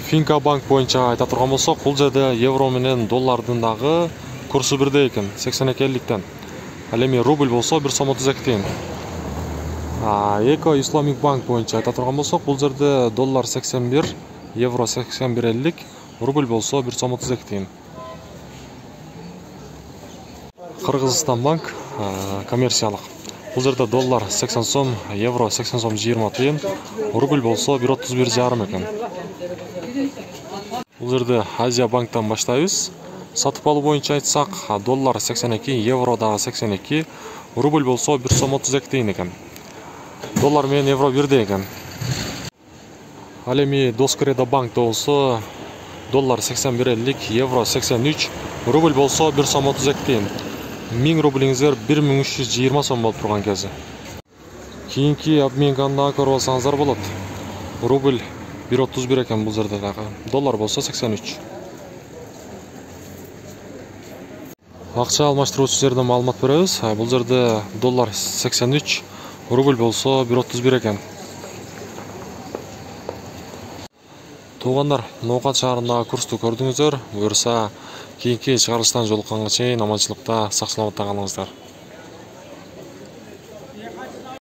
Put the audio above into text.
Finka банк боюнча айта турган болсок, бул жерде евро менен доллардын дагы курсу бирдей экен, 82.50тен. Ал эми рубль болсо 1 сом 32 тиын. Эко Исламик банк боюнча айта турган болсок, бул жерде доллар 81, евро 81.50, рубль болсо 1 сом 32 тиын. Кыргызстан банк коммерциялык. Бул жерде доллар 80 сом, евро 80 сом 20 тиын, рубль болсо 1.31,5 экен. Бул жерде Азия банктан баштайбыз. Сатып алуу боюнча айтсак, доллар 82, евро дагы 82, рубль болсо 1 сом 32 тиын экен. Доллар менен евро бирдей экен. Ал эми Доскреда банкта болсо доллар 81.50, евро 83, рубль болсо 1 сом 32 тиын. 1000 рублиңиздер 1320 сом болуп турган кези. Кийинки обмен кандагы көрүп алсаңыздар болот. Рубль 1.31 экен бул жерде дагы. Доллар болсо 83. Акча алмаштыруучу жерден маалымат беребиз. Бул жерде доллар 83, рубль болсо 1.31 экен. Туугандар, Ноокат шаарындагы курсту көрдүңүздөр. Буюрса, кийинки чыгарылыштан жолукканга чейин аманчылыкта, сак саламатта калыңыздар.